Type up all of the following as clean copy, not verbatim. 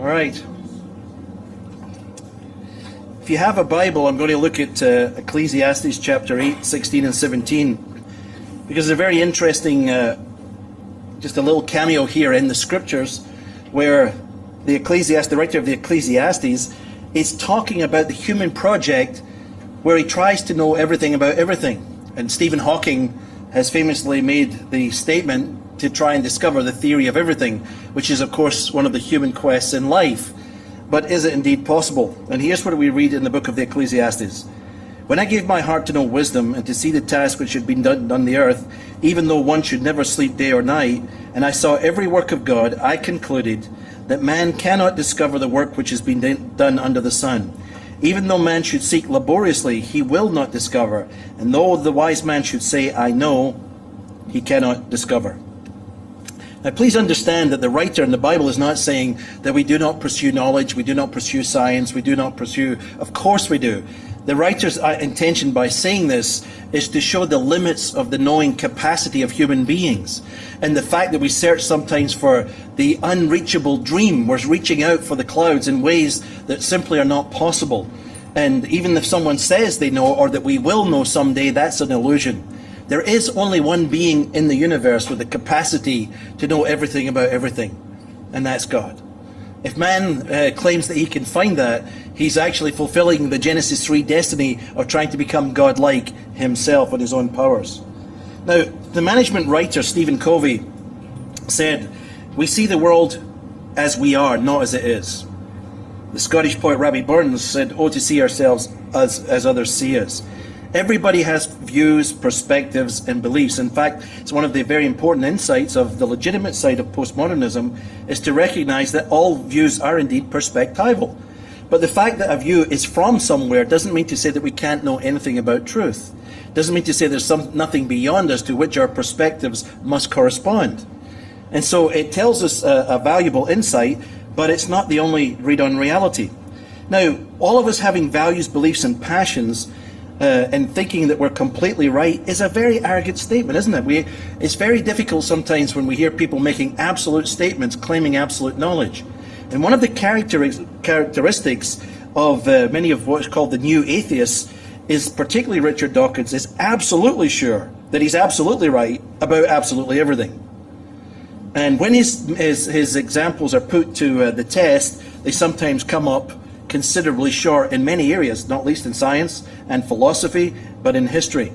All right. If you have a Bible, I'm going to look at Ecclesiastes chapter 8, 16 and 17, because there's a very interesting, just a little cameo here in the scriptures, where the writer of the Ecclesiastes is talking about the human project, where he tries to know everything about everything. And Stephen Hawking has famously made the statement to try and discover the theory of everything, which is, of course, one of the human quests in life. But is it indeed possible? And here's what we read in the book of the Ecclesiastes. When I gave my heart to know wisdom and to see the task which had been done on the earth, even though one should never sleep day or night, and I saw every work of God, I concluded that man cannot discover the work which has been done under the sun. Even though man should seek laboriously, he will not discover. And though the wise man should say, I know, he cannot discover. Now, please understand that the writer in the Bible is not saying that we do not pursue knowledge, we do not pursue science, we do not pursue... Of course we do. The writer's intention by saying this is to show the limits of the knowing capacity of human beings, and the fact that we search sometimes for the unreachable dream. We're reaching out for the clouds in ways that simply are not possible. And even if someone says they know, or that we will know someday, that's an illusion. There is only one being in the universe with the capacity to know everything about everything, and that's God. If man claims that he can find that, he's actually fulfilling the Genesis 3 destiny of trying to become God-like himself with his own powers. Now, the management writer Stephen Covey said, we see the world as we are, not as it is. The Scottish poet Robbie Burns said, oh, to see ourselves as others see us. Everybody has views, perspectives, and beliefs. In fact, it's one of the very important insights of the legitimate side of postmodernism is to recognize that all views are indeed perspectival. But the fact that a view is from somewhere doesn't mean to say that we can't know anything about truth. Doesn't mean to say there's nothing beyond us to which our perspectives must correspond. And so it tells us a valuable insight, but it's not the only read on reality. Now, all of us having values, beliefs, and passions, and thinking that we're completely right is a very arrogant statement, isn't it? It's very difficult sometimes when we hear people making absolute statements, claiming absolute knowledge. And one of the characteristics of many of what's called the new atheists is, particularly Richard Dawkins, is absolutely sure that he's absolutely right about absolutely everything. And when his examples are put to the test, they sometimes come up considerably short in many areas, not least in science and philosophy, but in history.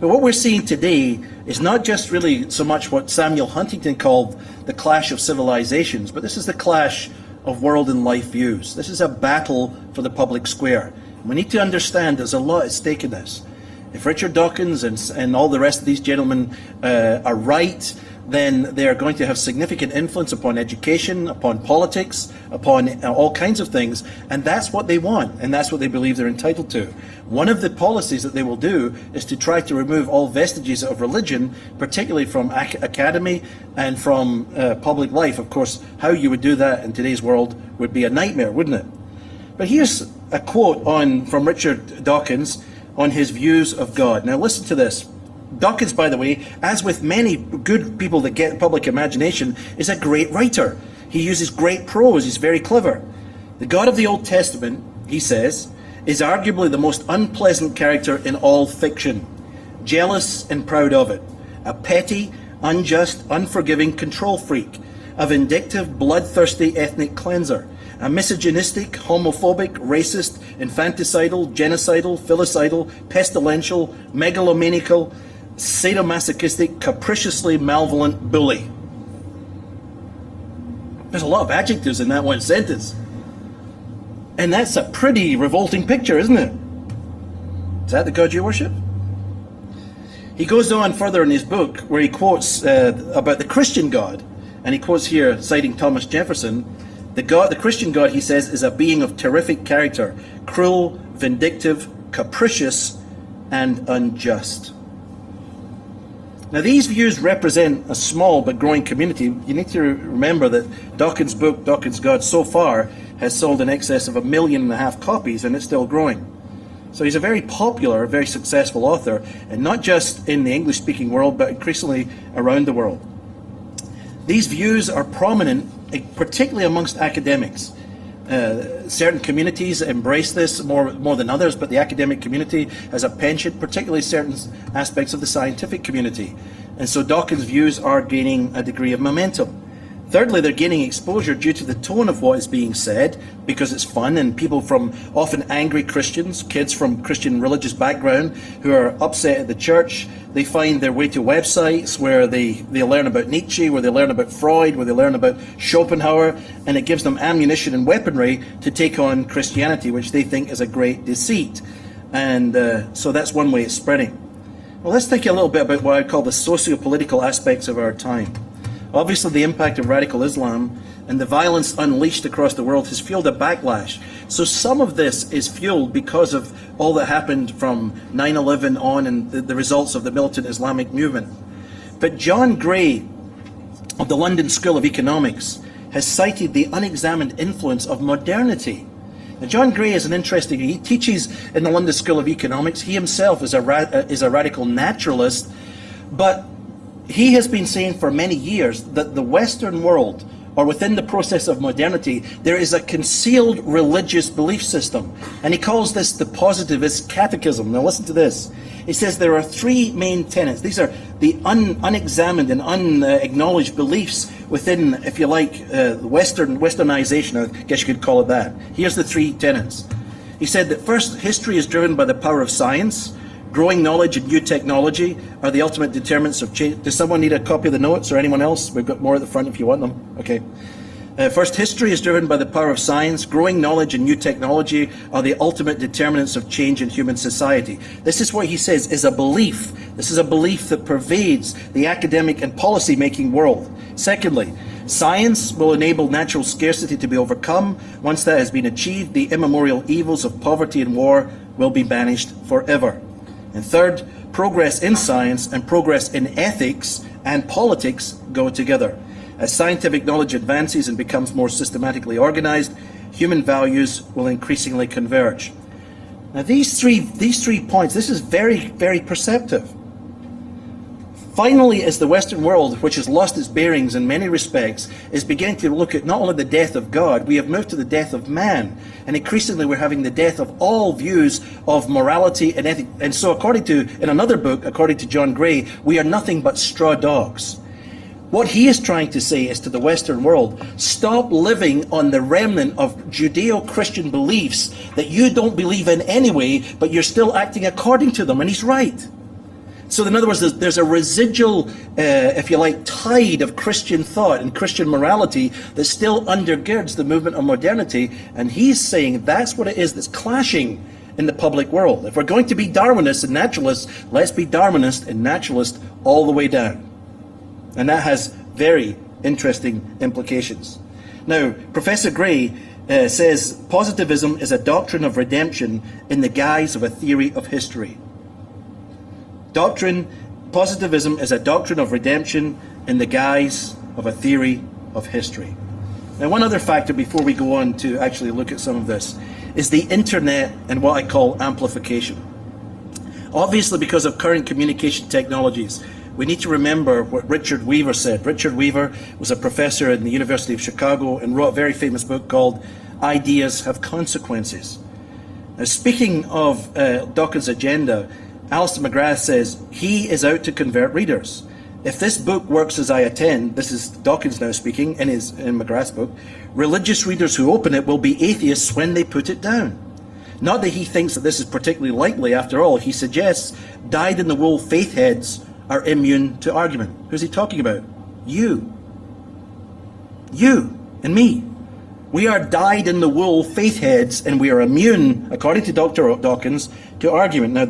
But what we're seeing today is not just really so much what Samuel Huntington called the clash of civilizations, but this is the clash of world and life views. This is a battle for the public square. We need to understand there's a lot at stake in this. If Richard Dawkins and all the rest of these gentlemen are right, then they are going to have significant influence upon education, upon politics, upon all kinds of things, and that's what they want, and that's what they believe they're entitled to. One of the policies that they will do is to try to remove all vestiges of religion, particularly from academy and from public life. Of course, how you would do that in today's world would be a nightmare, wouldn't it? But here's a quote from Richard Dawkins on his views of God. Now listen to this. Dawkins, by the way, as with many good people that get public imagination, is a great writer. He uses great prose. He's very clever. The God of the Old Testament, he says, is arguably the most unpleasant character in all fiction. Jealous and proud of it. A petty, unjust, unforgiving control freak. A vindictive, bloodthirsty ethnic cleanser. A misogynistic, homophobic, racist, infanticidal, genocidal, filicidal, pestilential, megalomaniacal, sadomasochistic, capriciously malevolent bully. There's a lot of adjectives in that one sentence. And that's a pretty revolting picture, isn't it? Is that the God you worship? He goes on further in his book where he quotes about the Christian God. And he quotes here, citing Thomas Jefferson, the Christian God, he says, is a being of terrific character, cruel, vindictive, capricious, and unjust. Now, these views represent a small but growing community. You need to remember that Dawkins' book, Dawkins' God, so far has sold in excess of 1.5 million copies, and it's still growing. So he's a very popular, very successful author, and not just in the English-speaking world, but increasingly around the world. These views are prominent particularly amongst academics. Certain communities embrace this more than others, but the academic community has a penchant, particularly certain aspects of the scientific community. And so Dawkins' views are gaining a degree of momentum. Thirdly, they're gaining exposure due to the tone of what is being said, because it's fun, and people from often angry Christians, kids from Christian religious background who are upset at the church, they find their way to websites where they learn about Nietzsche, where they learn about Freud, where they learn about Schopenhauer, and it gives them ammunition and weaponry to take on Christianity, which they think is a great deceit. And so that's one way it's spreading. Well, let's think a little bit about what I call the socio-political aspects of our time. Obviously, the impact of radical Islam and the violence unleashed across the world has fueled a backlash. So some of this is fueled because of all that happened from 9/11 on and the results of the militant Islamic movement. But John Gray of the London School of Economics has cited the unexamined influence of modernity. Now, John Gray is an interesting, he teaches in the London School of Economics. He himself is a radical naturalist, but he has been saying for many years that the Western world, or within the process of modernity, there is a concealed religious belief system. And he calls this the positivist catechism. Now listen to this. He says there are three main tenets. These are the unexamined and unacknowledged beliefs within, if you like, Westernization, I guess you could call it that. Here's the three tenets. He said that first, history is driven by the power of science. Growing knowledge and new technology are the ultimate determinants of change. Does someone need a copy of the notes, or anyone else? We've got more at the front if you want them. Okay. First, history is driven by the power of science. Growing knowledge and new technology are the ultimate determinants of change in human society. This is what he says is a belief. This is a belief that pervades the academic and policy-making world. Secondly, science will enable natural scarcity to be overcome. Once that has been achieved, the immemorial evils of poverty and war will be banished forever. And third, progress in science and progress in ethics and politics go together. As scientific knowledge advances and becomes more systematically organized, human values will increasingly converge. Now these three points, this is very, very perceptive. Finally, as the Western world, which has lost its bearings in many respects, is beginning to look at not only the death of God, we have moved to the death of man. And increasingly we're having the death of all views of morality and ethics. And so in another book, according to John Gray, we are nothing but straw dogs. What he is trying to say is to the Western world, stop living on the remnant of Judeo-Christian beliefs that you don't believe in anyway, but you're still acting according to them. And he's right. So in other words, there's a residual, if you like, tide of Christian thought and Christian morality that still undergirds the movement of modernity. And he's saying that's what it is that's clashing in the public world. If we're going to be Darwinists and naturalists, let's be Darwinist and naturalist all the way down. And that has very interesting implications. Now, Professor Gray says positivism is a doctrine of redemption in the guise of a theory of history. Positivism is a doctrine of redemption in the guise of a theory of history. Now, one other factor before we go on to actually look at some of this is the internet and what I call amplification. Obviously, because of current communication technologies, we need to remember what Richard Weaver said. Richard Weaver was a professor in the University of Chicago and wrote a very famous book called Ideas Have Consequences. Now, speaking of Dawkins' agenda, Alistair McGrath says, he is out to convert readers. If this book works as I attend, this is Dawkins now speaking in McGrath's book, religious readers who open it will be atheists when they put it down. Not that he thinks that this is particularly likely, after all, he suggests dyed-in-the-wool faith heads are immune to argument. Who's he talking about? You. You and me. We are dyed-in-the-wool faith heads, and we are immune, according to Dr. Dawkins, to argument. Now,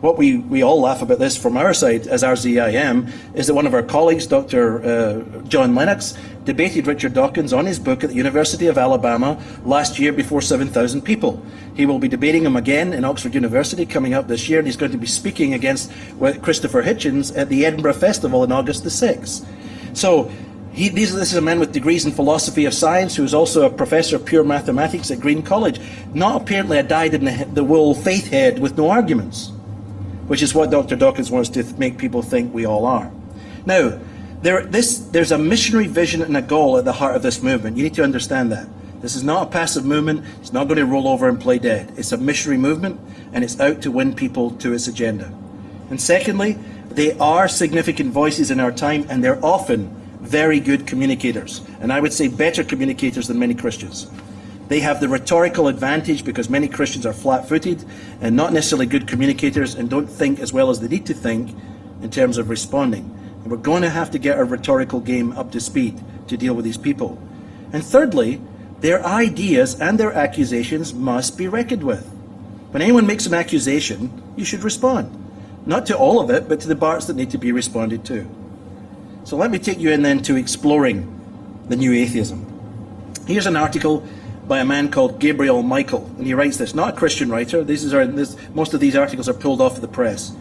what we all laugh about this from our side as RZIM is that one of our colleagues, Dr. John Lennox, debated Richard Dawkins on his book at the University of Alabama last year before 7,000 people. He will be debating him again in Oxford University coming up this year, and he's going to be speaking against Christopher Hitchens at the Edinburgh Festival on August the 6th. So, this is a man with degrees in philosophy of science who is also a professor of pure mathematics at Green College. Not apparently a dyed-in-the-wool faith head with no arguments, which is what Dr. Dawkins wants to make people think we all are. Now, There's a missionary vision and a goal at the heart of this movement. You need to understand that. This is not a passive movement. It's not going to roll over and play dead. It's a missionary movement, and it's out to win people to its agenda. And secondly, they are significant voices in our time, and they're often very good communicators. And I would say better communicators than many Christians. They have the rhetorical advantage because many Christians are flat-footed and not necessarily good communicators and don't think as well as they need to think in terms of responding. And we're going to have to get our rhetorical game up to speed to deal with these people. And thirdly, their ideas and their accusations must be reckoned with. When anyone makes an accusation, you should respond. Not to all of it, but to the parts that need to be responded to. So let me take you in then to exploring the new atheism. Here's an article by a man called Gabriel Michael, and he writes this, not a Christian writer. Most of these articles are pulled off of the press.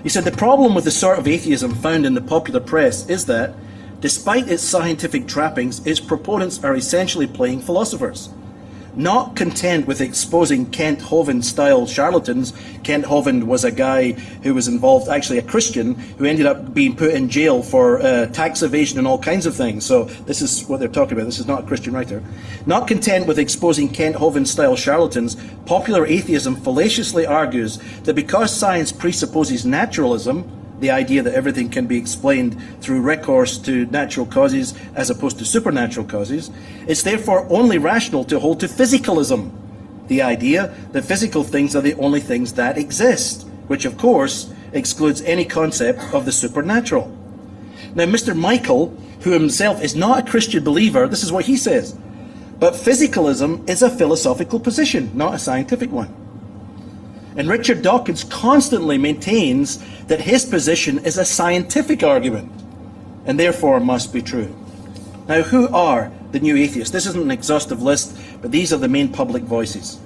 He said, the problem with the sort of atheism found in the popular press is that, despite its scientific trappings, its proponents are essentially playing philosophers. Not content with exposing Kent Hovind-style charlatans. Kent Hovind was a guy who was involved, actually a Christian, who ended up being put in jail for tax evasion and all kinds of things. So this is what they're talking about. This is not a Christian writer. Not content with exposing Kent Hovind-style charlatans, popular atheism fallaciously argues that because science presupposes naturalism, the idea that everything can be explained through recourse to natural causes as opposed to supernatural causes, it's therefore only rational to hold to physicalism, the idea that physical things are the only things that exist, which of course excludes any concept of the supernatural. Now, Mr. Michael, who himself is not a Christian believer, this is what he says, but physicalism is a philosophical position, not a scientific one. And Richard Dawkins constantly maintains that his position is a scientific argument and therefore must be true. Now, who are the new atheists? This isn't an exhaustive list, but these are the main public voices.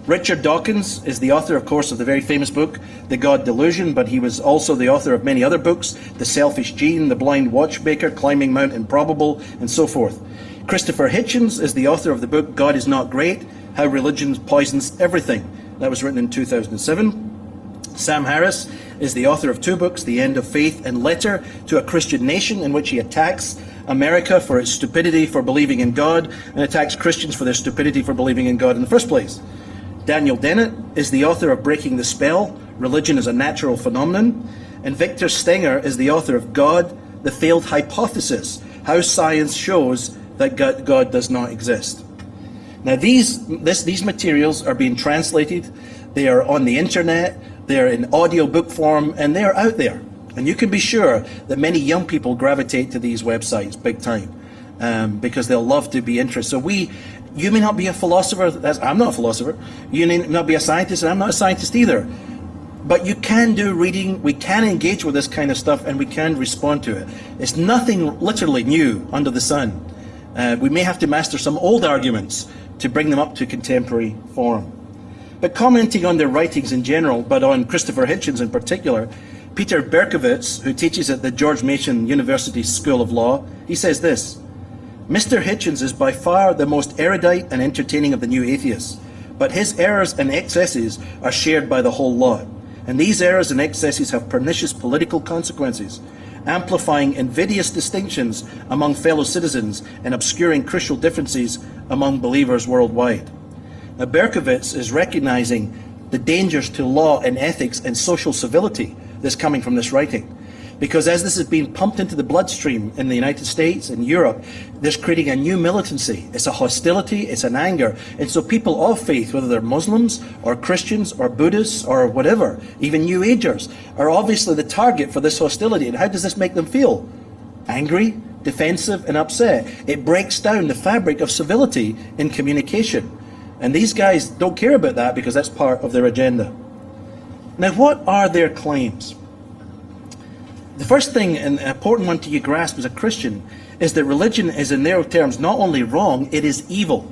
Richard Dawkins is the author, of course, of the very famous book, The God Delusion, but he was also the author of many other books, The Selfish Gene, The Blind Watchmaker, Climbing Mount Improbable, and so forth. Christopher Hitchens is the author of the book, God is Not Great, How Religion Poisons Everything. That was written in 2007. Sam Harris is the author of two books, The End of Faith and Letter to a Christian Nation, in which he attacks America for its stupidity for believing in God and attacks Christians for their stupidity for believing in God in the first place. Daniel Dennett is the author of Breaking the Spell, Religion is a Natural Phenomenon. And Victor Stenger is the author of God, the Failed Hypothesis, How Science Shows that God does not exist. Now these materials are being translated, they are on the internet, they're in audio book form, and they're out there. And you can be sure that many young people gravitate to these websites big time, because they'll love to be interested. So you may not be a philosopher, I'm not a philosopher, you may not be a scientist, and I'm not a scientist either. But you can do reading, we can engage with this kind of stuff, and we can respond to it. It's nothing literally new under the sun. We may have to master some old arguments to bring them up to contemporary form. But commenting on their writings in general, but on Christopher Hitchens in particular, Peter Berkowitz, who teaches at the George Mason University School of Law, he says this, Mr. Hitchens is by far the most erudite and entertaining of the new atheists, but his errors and excesses are shared by the whole lot. And these errors and excesses have pernicious political consequences, amplifying invidious distinctions among fellow citizens and obscuring crucial differences among believers worldwide. Now, Berkowitz is recognizing the dangers to law and ethics and social civility that's coming from this writing. Because as this is being pumped into the bloodstream in the United States and Europe, there's creating a new militancy. It's a hostility, it's an anger. And so people of faith, whether they're Muslims or Christians or Buddhists or whatever, even New Agers, are obviously the target for this hostility. And how does this make them feel? Angry, defensive, and upset. It breaks down the fabric of civility in communication. And these guys don't care about that because that's part of their agenda. Now, what are their claims? The first thing, and an important one to you grasp as a Christian, is that religion is, in their terms, not only wrong, it is evil.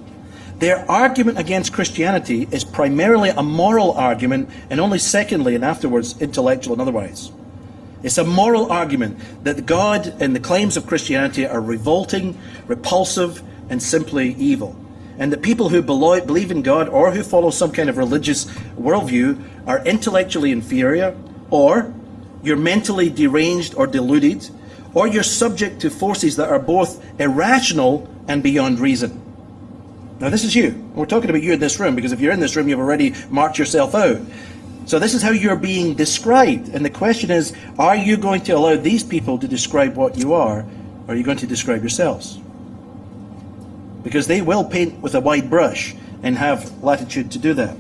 Their argument against Christianity is primarily a moral argument, and only secondly and afterwards intellectual and otherwise. It's a moral argument that God and the claims of Christianity are revolting, repulsive, and simply evil. And that people who believe in God or who follow some kind of religious worldview are intellectually inferior, or you're mentally deranged or deluded, or you're subject to forces that are both irrational and beyond reason. Now this is you. We're talking about you in this room, because if you're in this room, you've already marked yourself out. So this is how you're being described. And the question is, are you going to allow these people to describe what you are, or are you going to describe yourselves? Because they will paint with a wide brush and have latitude to do that.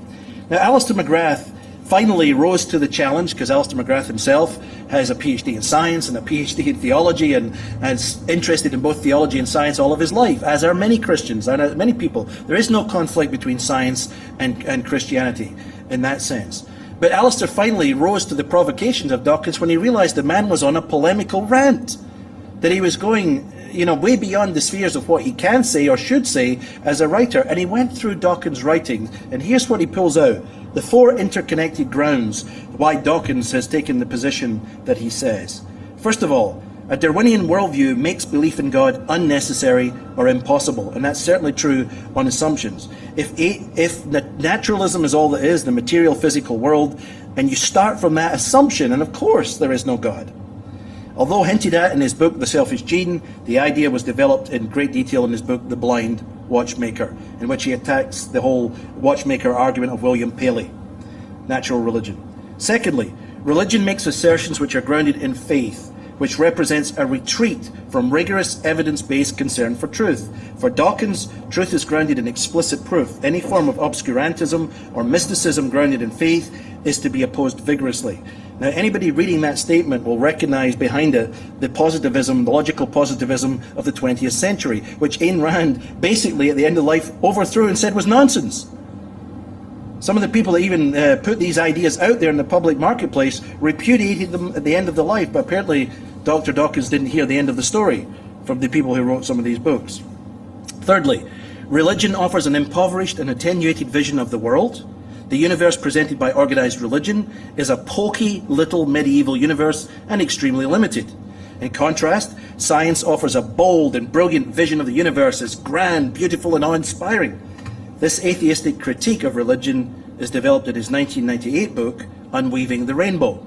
Now, Alistair McGrath finally rose to the challenge, because Alistair McGrath himself has a PhD in science and a PhD in theology, and is interested in both theology and science all of his life, as are many Christians, and many people. There is no conflict between science and Christianity in that sense. But Alistair finally rose to the provocations of Dawkins when he realized the man was on a polemical rant, that he was going, way beyond the spheres of what he can say or should say as a writer. And he went through Dawkins' writings, and here's what he pulls out: the 4 interconnected grounds why Dawkins has taken the position that he says. First of all, a Darwinian worldview makes belief in God unnecessary or impossible, and that's certainly true on assumptions. If naturalism is all that is, the material physical world, and you start from that assumption, and of course there is no God. Although hinted at in his book, The Selfish Gene, the idea was developed in great detail in his book, The Blind Watchmaker, in which he attacks the whole watchmaker argument of William Paley, natural religion. Secondly, religion makes assertions which are grounded in faith, which represents a retreat from rigorous evidence-based concern for truth. For Dawkins, truth is grounded in explicit proof. Any form of obscurantism or mysticism grounded in faith is to be opposed vigorously. Now, anybody reading that statement will recognize behind it the positivism, the logical positivism of the 20th century, which Ayn Rand basically at the end of life overthrew and said was nonsense. Some of the people that even put these ideas out there in the public marketplace repudiated them at the end of the life, but apparently Dr. Dawkins didn't hear the end of the story from the people who wrote some of these books. Thirdly, religion offers an impoverished and attenuated vision of the world. The universe presented by organized religion is a poky little medieval universe and extremely limited. In contrast, science offers a bold and brilliant vision of the universe as grand, beautiful, and awe-inspiring. This atheistic critique of religion is developed in his 1998 book, Unweaving the Rainbow.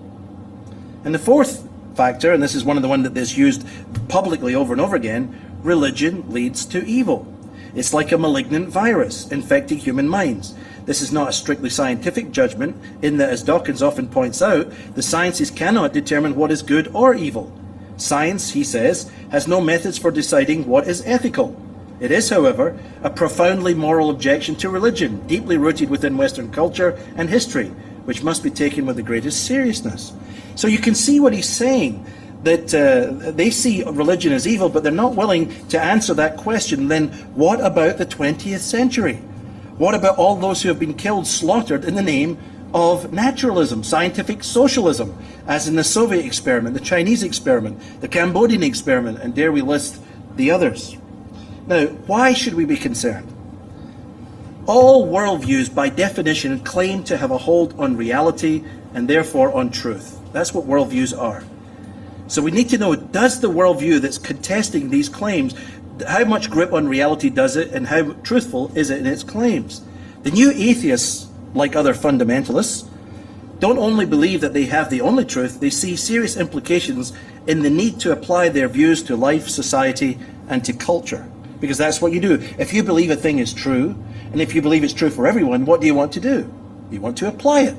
And the fourth factor, and this is one of the ones that is used publicly over and over again, religion leads to evil. It's like a malignant virus infecting human minds. This is not a strictly scientific judgment, in that, as Dawkins often points out, the sciences cannot determine what is good or evil. Science, he says, has no methods for deciding what is ethical. It is, however, a profoundly moral objection to religion, deeply rooted within Western culture and history, which must be taken with the greatest seriousness. So you can see what he's saying, that they see religion as evil, but they're not willing to answer that question. Then what about the 20th century? What about all those who have been killed, slaughtered in the name of naturalism, scientific socialism, as in the Soviet experiment, the Chinese experiment, the Cambodian experiment, and dare we list the others? Now, why should we be concerned? All worldviews, by definition, claim to have a hold on reality and therefore on truth. That's what worldviews are. So we need to know, does the worldview that's contesting these claims, how much grip on reality does it, and how truthful is it in its claims? The new atheists, like other fundamentalists, don't only believe that they have the only truth, they see serious implications in the need to apply their views to life, society, and to culture. Because that's what you do. If you believe a thing is true, and if you believe it's true for everyone, what do you want to do? You want to apply it.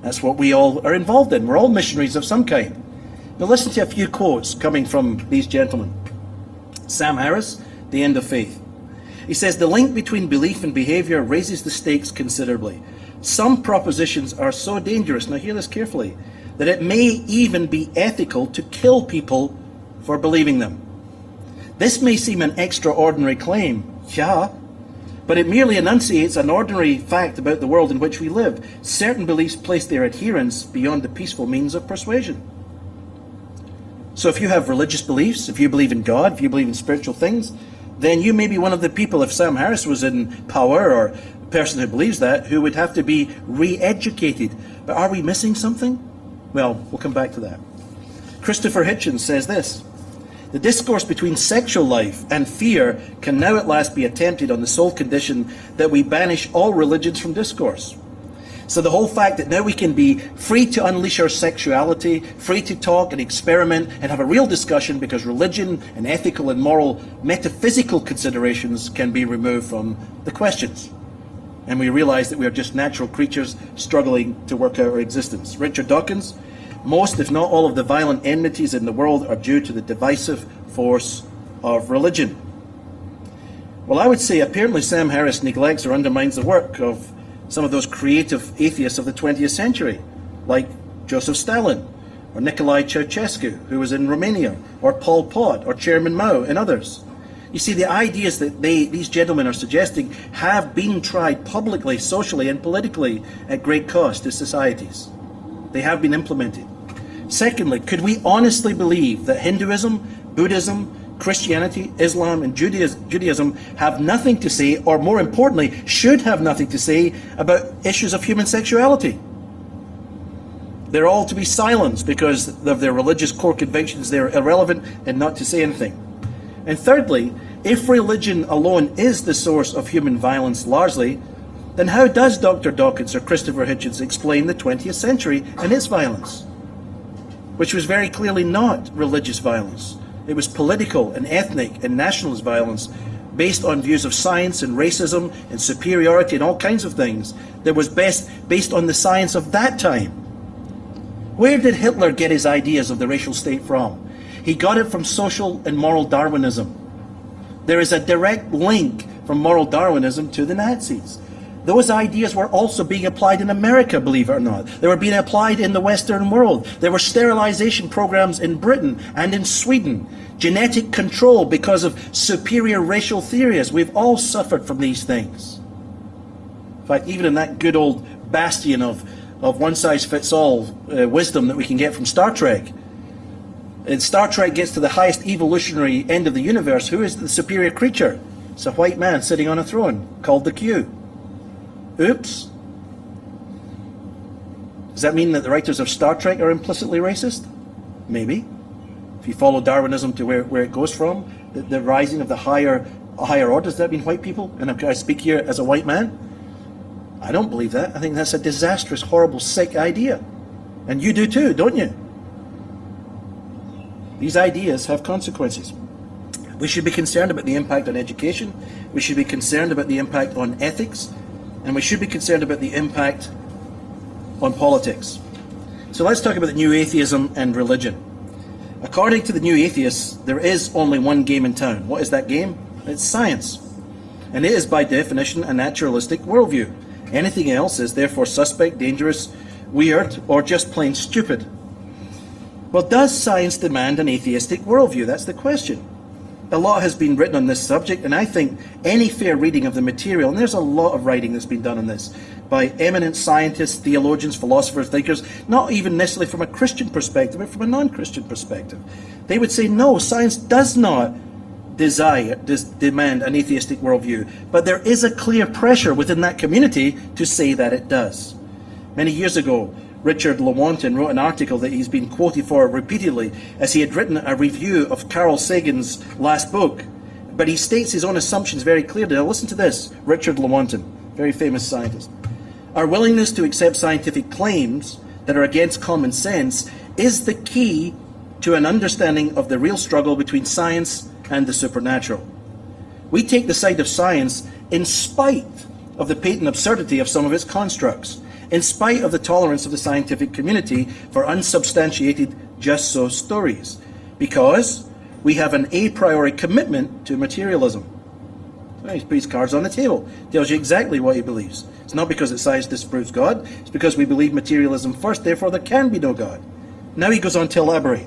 That's what we all are involved in. We're all missionaries of some kind. Now listen to a few quotes coming from these gentlemen. Sam Harris, The End of Faith. He says, the link between belief and behavior raises the stakes considerably. Some propositions are so dangerous, now hear this carefully, that it may even be ethical to kill people for believing them. This may seem an extraordinary claim, yeah, but it merely enunciates an ordinary fact about the world in which we live. Certain beliefs place their adherents beyond the peaceful means of persuasion. So if you have religious beliefs, if you believe in God, if you believe in spiritual things, then you may be one of the people, if Sam Harris was in power, or a person who believes that, who would have to be re-educated. But are we missing something? Well, we'll come back to that. Christopher Hitchens says this: the discourse between sexual life and fear can now at last be attempted on the sole condition that we banish all religions from discourse. So the whole fact that now we can be free to unleash our sexuality, free to talk and experiment and have a real discussion because religion and ethical and moral metaphysical considerations can be removed from the questions. And we realize that we are just natural creatures struggling to work out our existence. Richard Dawkins, most, if not all, of the violent enmities in the world are due to the divisive force of religion. Well, I would say apparently Sam Harris neglects or undermines the work of some of those creative atheists of the 20th century, like Joseph Stalin, or Nicolae Ceausescu, who was in Romania, or Pol Pot, or Chairman Mao, and others. You see, the ideas that these gentlemen are suggesting have been tried publicly, socially, and politically at great cost to societies. They have been implemented. Secondly, could we honestly believe that Hinduism, Buddhism, Christianity, Islam, and Judaism have nothing to say, or more importantly, should have nothing to say about issues of human sexuality? They're all to be silenced because of their religious core convictions. They're irrelevant and not to say anything. And thirdly, if religion alone is the source of human violence largely, then how does Dr. Dawkins or Christopher Hitchens explain the 20th century and its violence, which was very clearly not religious violence? It was political and ethnic and nationalist violence based on views of science and racism and superiority and all kinds of things that was based on the science of that time. Where did Hitler get his ideas of the racial state from? He got it from social and moral Darwinism. There is a direct link from moral Darwinism to the Nazis. Those ideas were also being applied in America, believe it or not. They were being applied in the Western world. There were sterilization programs in Britain and in Sweden. Genetic control because of superior racial theories. We've all suffered from these things. In fact, even in that good old bastion of one-size-fits-all wisdom that we can get from Star Trek, and Star Trek gets to the highest evolutionary end of the universe, who is the superior creature? It's a white man sitting on a throne called the Q. Oops. Does that mean that the writers of Star Trek are implicitly racist? Maybe. If you follow Darwinism to where it goes from, the rising of the higher orders, does that mean white people? And I speak here as a white man? I don't believe that. I think that's a disastrous, horrible, sick idea. And you do too, don't you? These ideas have consequences. We should be concerned about the impact on education. We should be concerned about the impact on ethics. And we should be concerned about the impact on politics. So let's talk about the new atheism and religion. According to the new atheists, there is only one game in town. What is that game? It's science. And it is by definition a naturalistic worldview. Anything else is therefore suspect, dangerous, weird, or just plain stupid. Well, does science demand an atheistic worldview? That's the question. A lot has been written on this subject, and I think any fair reading of the material, and there's a lot of writing that's been done on this, by eminent scientists, theologians, philosophers, thinkers, not even necessarily from a Christian perspective, but from a non-Christian perspective. They would say, no, science does not demand an atheistic worldview, but there is a clear pressure within that community to say that it does. Many years ago, Richard Lewontin wrote an article that he's been quoted for repeatedly as he had written a review of Carl Sagan's last book. But he states his own assumptions very clearly. Now listen to this, Richard Lewontin, very famous scientist. Our willingness to accept scientific claims that are against common sense is the key to an understanding of the real struggle between science and the supernatural. We take the side of science in spite of the patent absurdity of some of its constructs, in spite of the tolerance of the scientific community for unsubstantiated just-so stories, because we have an a priori commitment to materialism. So he puts his cards on the table, tells you exactly what he believes. It's not because that science disproves God, it's because we believe materialism first, therefore there can be no God. Now he goes on to elaborate.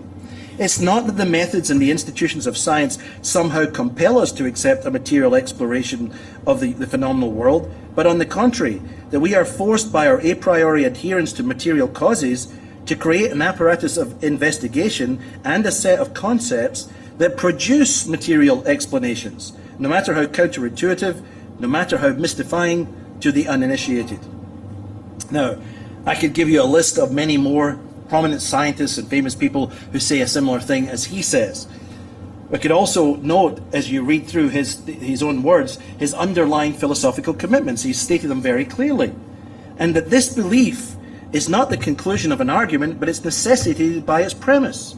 It's not that the methods and the institutions of science somehow compel us to accept a material exploration of the phenomenal world, but on the contrary, that we are forced by our a priori adherence to material causes to create an apparatus of investigation and a set of concepts that produce material explanations, no matter how counterintuitive, no matter how mystifying to the uninitiated. Now, I could give you a list of many more prominent scientists and famous people who say a similar thing as he says. We could also note, as you read through his own words, his underlying philosophical commitments. He's stated them very clearly. and that this belief is not the conclusion of an argument, but it's necessitated by its premise.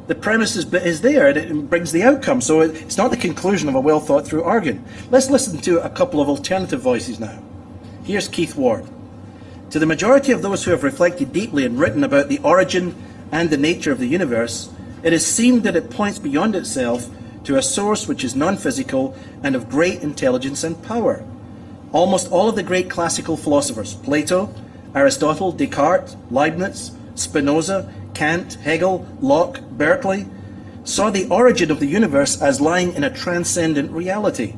The premise is there, and it brings the outcome. So it's not the conclusion of a well thought through argument. Let's listen to a couple of alternative voices now. Here's Keith Ward. To the majority of those who have reflected deeply and written about the origin and the nature of the universe, it has seemed that it points beyond itself to a source which is non-physical and of great intelligence and power. Almost all of the great classical philosophers, Plato, Aristotle, Descartes, Leibniz, Spinoza, Kant, Hegel, Locke, Berkeley, saw the origin of the universe as lying in a transcendent reality.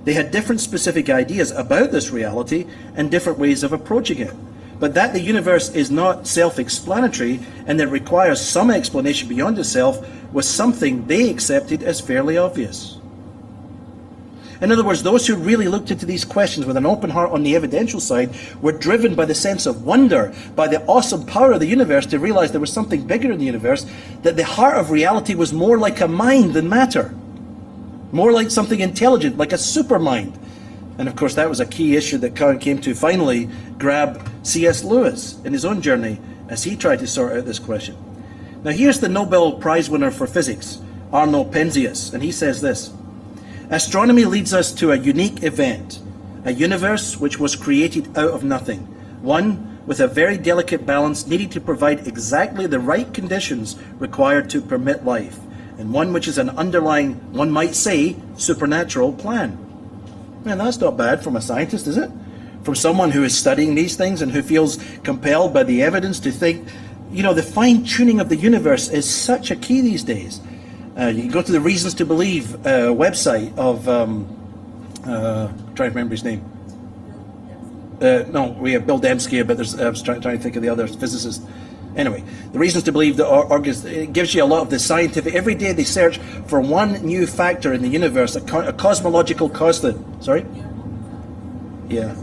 They had different specific ideas about this reality and different ways of approaching it. But that the universe is not self-explanatory and that it requires some explanation beyond itself was something they accepted as fairly obvious. In other words, those who really looked into these questions with an open heart on the evidential side were driven by the sense of wonder, by the awesome power of the universe, to realize there was something bigger in the universe, that the heart of reality was more like a mind than matter, more like something intelligent, like a supermind. And of course, that was a key issue that came to finally grab C.S. Lewis in his own journey as he tried to sort out this question. Now here's the Nobel Prize winner for physics, Arno Penzias, and he says this: astronomy leads us to a unique event, a universe which was created out of nothing, one with a very delicate balance needing to provide exactly the right conditions required to permit life, and one which is an underlying, one might say, supernatural plan. Man, that's not bad from a scientist, is it? From someone who is studying these things and who feels compelled by the evidence to think, you know, the fine-tuning of the universe is such a key these days. You can go to the Reasons to Believe website of, trying to remember his name. No, we have Bill Dembski, but I was trying to think of the other physicist. Anyway, the Reasons to Believe, it gives you a lot of the scientific, every day they search for one new factor in the universe, a cosmological constant. Sorry? Yeah.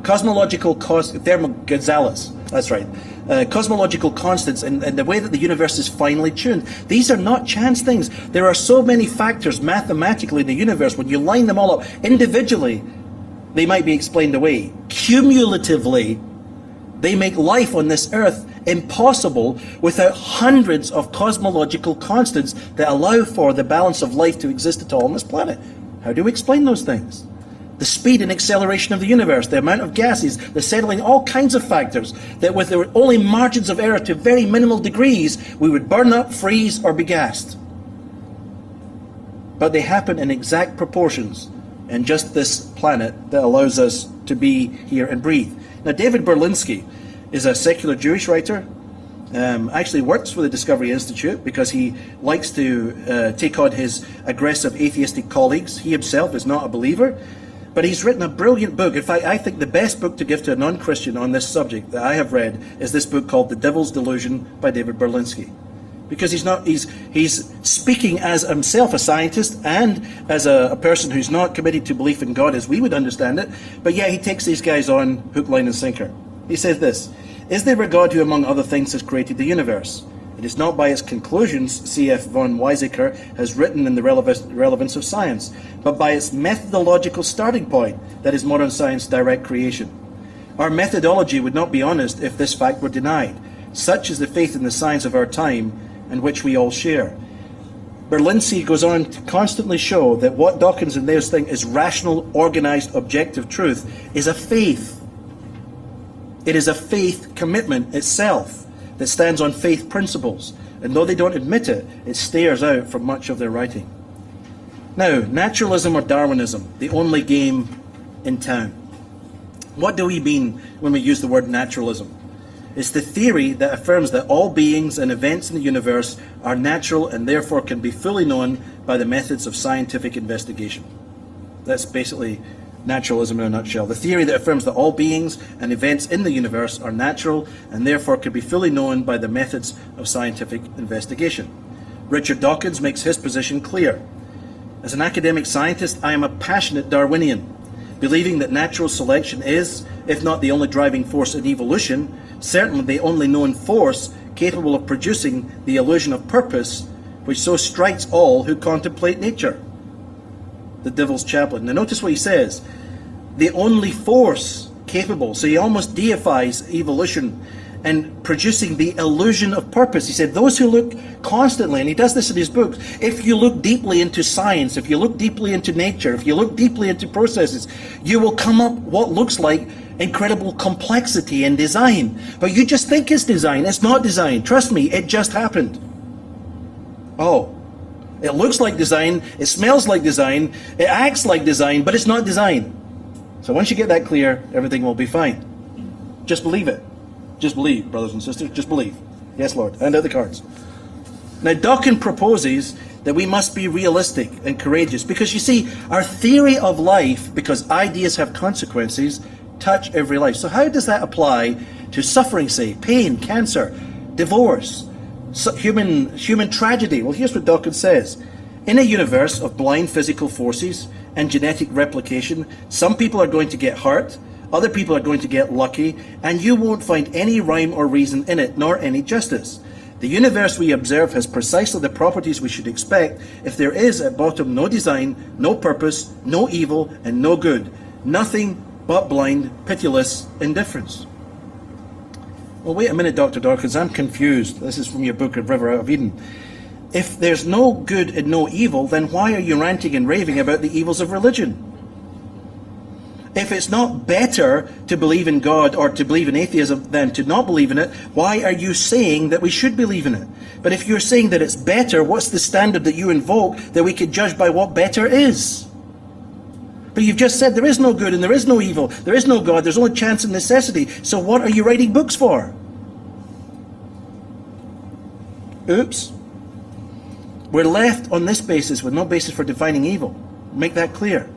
Cosmological Gonzalez, that's right. Cosmological constants and the way that the universe is finely tuned. These are not chance things. There are so many factors mathematically in the universe. When you line them all up individually, they might be explained away. Cumulatively, they make life on this earth impossible without hundreds of cosmological constants that allow for the balance of life to exist at all on this planet. How do we explain those things? The speed and acceleration of the universe, the amount of gases, the settling, all kinds of factors that with only margins of error to very minimal degrees, we would burn up, freeze, or be gassed. But they happen in exact proportions in just this planet that allows us to be here and breathe. Now, David Berlinski is a secular Jewish writer, actually works for the Discovery Institute because he likes to take on his aggressive atheistic colleagues. He himself is not a believer. But he's written a brilliant book. In fact, I think the best book to give to a non-Christian on this subject that I have read is this book called The Devil's Delusion by David Berlinski. Because he's speaking as himself a scientist and as a person who's not committed to belief in God as we would understand it, but yet he takes these guys on hook, line and sinker. He says this: is there a God who among other things has created the universe? It is not by its conclusions, C.F. von Weizsäcker has written in The Relevance of Science, but by its methodological starting point, that is modern science direct creation. Our methodology would not be honest if this fact were denied. Such is the faith in the science of our time, and which we all share. Berlinski goes on to constantly show that what Dawkins and Thayer's think is rational, organized, objective truth is a faith. It is a faith commitment itself that stands on faith principles, and though they don't admit it, it stares out from much of their writing. Now, naturalism or Darwinism, the only game in town. What do we mean when we use the word naturalism? It's the theory that affirms that all beings and events in the universe are natural and therefore can be fully known by the methods of scientific investigation. That's basically naturalism in a nutshell. The theory that affirms that all beings and events in the universe are natural and therefore can be fully known by the methods of scientific investigation. Richard Dawkins makes his position clear. As an academic scientist, I am a passionate Darwinian, believing that natural selection is, if not the only driving force in evolution, certainly the only known force capable of producing the illusion of purpose which so strikes all who contemplate nature. The Devil's Chaplain. Now notice what he says. The only force capable. So he almost deifies evolution and producing the illusion of purpose. He said, those who look constantly, and he does this in his books, if you look deeply into science, if you look deeply into nature, if you look deeply into processes, you will come up what looks like incredible complexity in design. But you just think it's design. It's not design. Trust me, it just happened. Oh, it looks like design, it smells like design, it acts like design, but it's not design. So once you get that clear, everything will be fine. Just believe it. Just believe, brothers and sisters, just believe. Yes, Lord. Hand out the cards. Now, Dawkins proposes that we must be realistic and courageous, because you see, our theory of life, because ideas have consequences, touch every life. So how does that apply to suffering, say, pain, cancer, divorce, human tragedy? Well, here's what Dawkins says. In a universe of blind physical forces and genetic replication, some people are going to get hurt, other people are going to get lucky, and you won't find any rhyme or reason in it, nor any justice. The universe we observe has precisely the properties we should expect if there is at bottom no design, no purpose, no evil, and no good. Nothing but blind, pitiless indifference. Well, wait a minute, Dr. Dawkins, I'm confused. This is from your book, River Out of Eden. If there's no good and no evil, then why are you ranting and raving about the evils of religion? If it's not better to believe in God or to believe in atheism than to not believe in it, why are you saying that we should believe in it? But if you're saying that it's better, what's the standard that you invoke that we could judge by what better is? But you've just said there is no good and there is no evil, there is no God, there's only chance and necessity. So what are you writing books for? Oops. We're left on this basis with no basis for defining evil. Make that clear.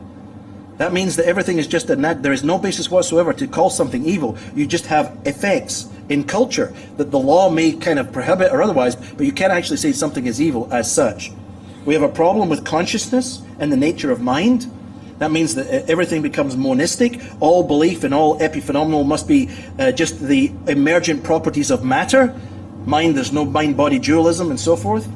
That means that everything is just there is no basis whatsoever to call something evil. You just have effects in culture that the law may kind of prohibit or otherwise, but you can't actually say something is evil as such. We have a problem with consciousness and the nature of mind. That means that everything becomes monistic. All belief and all epiphenomenal must be just the emergent properties of matter. Mind, there's no mind-body dualism and so forth.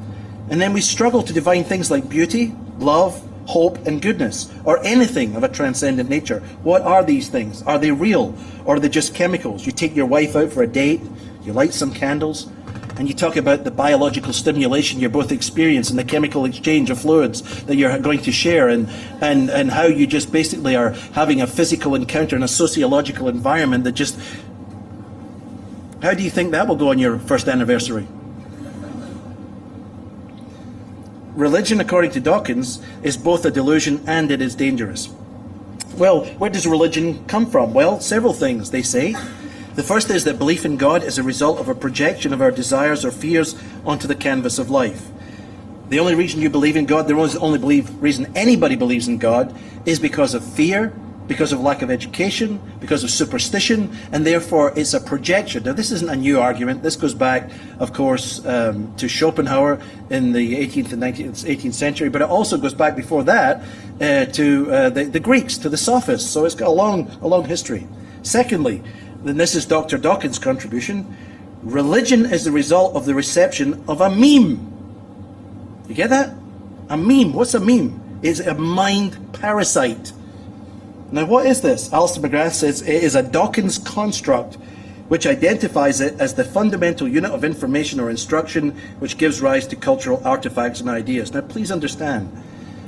And then we struggle to define things like beauty, love, hope, and goodness, or anything of a transcendent nature. What are these things? Are they real, or are they just chemicals? You take your wife out for a date, you light some candles, and you talk about the biological stimulation you both experience and the chemical exchange of fluids that you're going to share, and how you just basically are having a physical encounter in a sociological environment that just... How do you think that will go on your first anniversary? Religion, according to Dawkins, is both a delusion and it is dangerous. Well, where does religion come from? Well, several things, they say. The first is that belief in God is a result of a projection of our desires or fears onto the canvas of life. The only reason you believe in God, the only reason anybody believes in God, is because of fear, because of lack of education, because of superstition, and therefore it's a projection. Now, this isn't a new argument. This goes back, of course, to Schopenhauer in the 18th and 18th century, but it also goes back before that to the Greeks, to the Sophists. So it's got a long history. Secondly, and this is Dr. Dawkins' contribution, religion is the result of the reception of a meme. You get that? A meme. What's a meme? It's a mind parasite. Now, what is this? Alistair McGrath says it is a Dawkins construct which identifies it as the fundamental unit of information or instruction which gives rise to cultural artifacts and ideas. Now, please understand,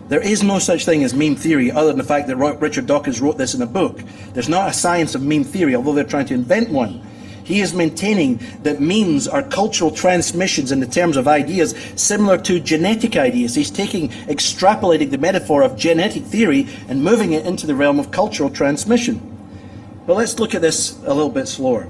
there is no such thing as meme theory other than the fact that Richard Dawkins wrote this in a book. There's not a science of meme theory, although they're trying to invent one. He is maintaining that memes are cultural transmissions in the terms of ideas similar to genetic ideas. He's extrapolating the metaphor of genetic theory and moving it into the realm of cultural transmission. But let's look at this a little bit slower.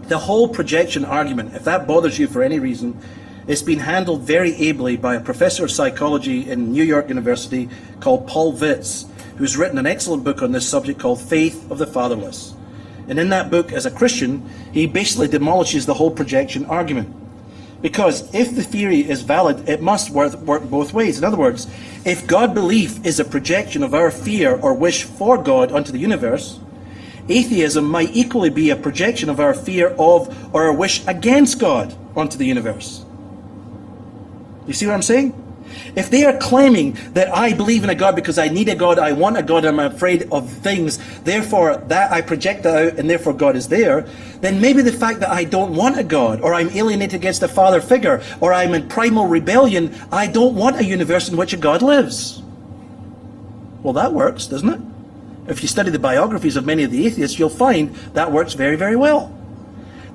The whole projection argument, if that bothers you for any reason, it's been handled very ably by a professor of psychology in New York University called Paul Vitz, who's written an excellent book on this subject called Faith of the Fatherless. And in that book, as a Christian, he basically demolishes the whole projection argument. Because if the theory is valid, it must work both ways. In other words, if God belief is a projection of our fear or wish for God onto the universe, atheism might equally be a projection of our fear of or our wish against God onto the universe. You see what I'm saying? If they are claiming that I believe in a God because I need a God, I want a God, I'm afraid of things, therefore that I project that out and therefore God is there, then maybe the fact that I don't want a God, or I'm alienated against a father figure, or I'm in primal rebellion, I don't want a universe in which a God lives. Well, that works, doesn't it? If you study the biographies of many of the atheists, you'll find that works very, very well.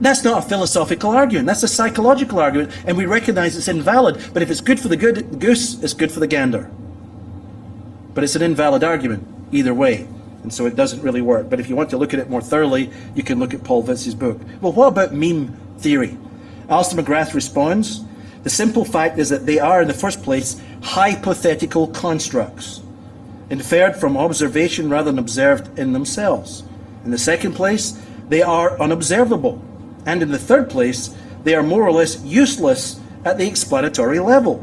That's not a philosophical argument. That's a psychological argument, and we recognize it's invalid. But if it's good for the goose, it's good for the gander. But it's an invalid argument either way, and so it doesn't really work. But if you want to look at it more thoroughly, you can look at Paul Vitz's book. Well, what about meme theory? Alister McGrath responds, the simple fact is that they are, in the first place, hypothetical constructs, inferred from observation rather than observed in themselves. In the second place, they are unobservable. And in the third place, they are more or less useless at the explanatory level.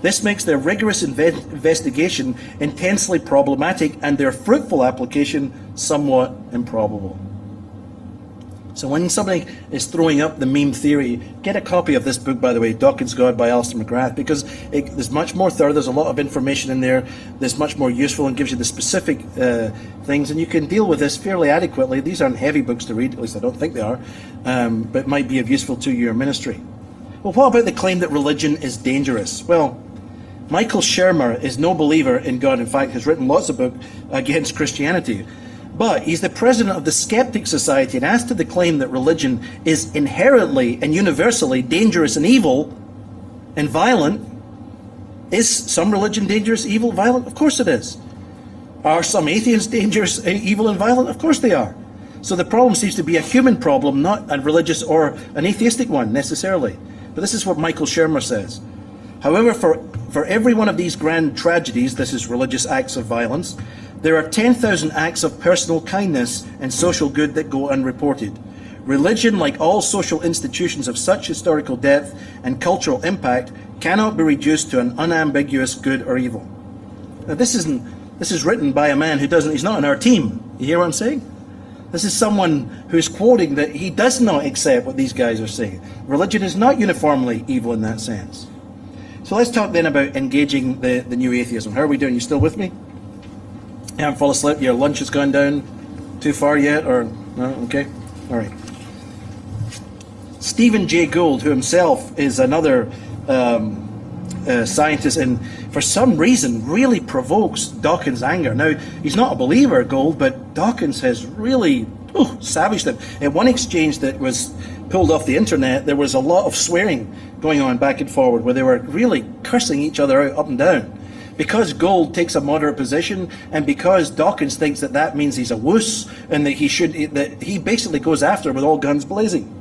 This makes their rigorous investigation intensely problematic and their fruitful application somewhat improbable. So when somebody is throwing up the meme theory, get a copy of this book, by the way, Dawkins' God by Alister McGrath, because there's much more thorough, there's a lot of information in there, there's much more useful and gives you the specific things, and you can deal with this fairly adequately. These aren't heavy books to read, at least I don't think they are, but might be of useful to your ministry. Well, what about the claim that religion is dangerous? Well, Michael Shermer is no believer in God. In fact, has written lots of books against Christianity. But he's the president of the Skeptic Society, and as to the claim that religion is inherently and universally dangerous and evil and violent, is some religion dangerous, evil, violent? Of course it is. Are some atheists dangerous, evil and violent? Of course they are. So the problem seems to be a human problem, not a religious or an atheistic one necessarily. But this is what Michael Shermer says. However, for every one of these grand tragedies, this is religious acts of violence, there are 10,000 acts of personal kindness and social good that go unreported. Religion, like all social institutions of such historical depth and cultural impact, cannot be reduced to an unambiguous good or evil. Now this is written by a man he's not on our team. You hear what I'm saying? This is someone who's quoting that he does not accept what these guys are saying. Religion is not uniformly evil in that sense. So let's talk then about engaging the new atheism. How are we doing? You still with me? You haven't fallen asleep? Your lunch has gone down too far yet? Or no? Okay. All right. Stephen Jay Gould, who himself is another scientist, and for some reason really provokes Dawkins' anger. Now, he's not a believer, Gould, but Dawkins has really savaged him. In one exchange that was pulled off the internet, there was a lot of swearing going on back and forward, where they were really cursing each other out up and down. Because Gould takes a moderate position, and because Dawkins thinks that that means he's a wuss, and that he basically goes after with all guns blazing.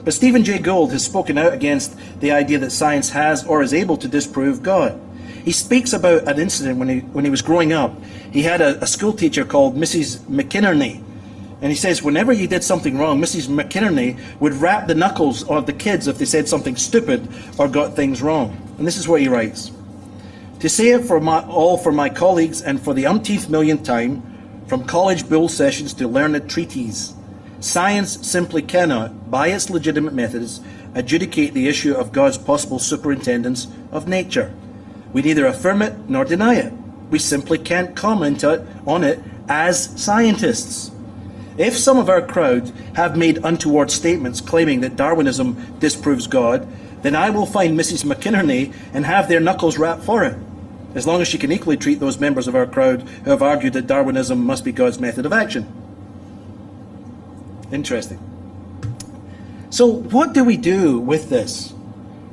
But Stephen Jay Gould has spoken out against the idea that science has or is able to disprove God. He speaks about an incident when he was growing up. He had a school teacher called Mrs. McInerney, and he says whenever he did something wrong, Mrs. McInerney would rap the knuckles of the kids if they said something stupid or got things wrong. And this is what he writes. To say it for my colleagues and for the umpteenth millionth time, from college bull sessions to learned treatises, science simply cannot, by its legitimate methods, adjudicate the issue of God's possible superintendence of nature. We neither affirm it nor deny it. We simply can't comment on it as scientists. If some of our crowd have made untoward statements claiming that Darwinism disproves God, then I will find Mrs. McInerney and have their knuckles rapped for it, as long as she can equally treat those members of our crowd who have argued that Darwinism must be God's method of action. Interesting. So what do we do with this?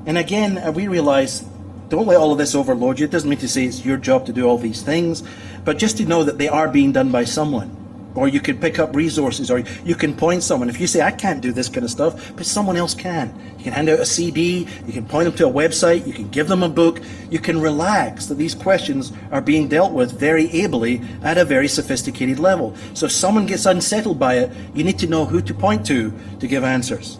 And again, we realize, don't let all of this overload you. It doesn't mean to say it's your job to do all these things, but just to know that they are being done by someone. Or you can pick up resources, or you can point someone. If you say, I can't do this kind of stuff, but someone else can. You can hand out a CD, you can point them to a website, you can give them a book. You can relax that these questions are being dealt with very ably at a very sophisticated level. So if someone gets unsettled by it, you need to know who to point to give answers.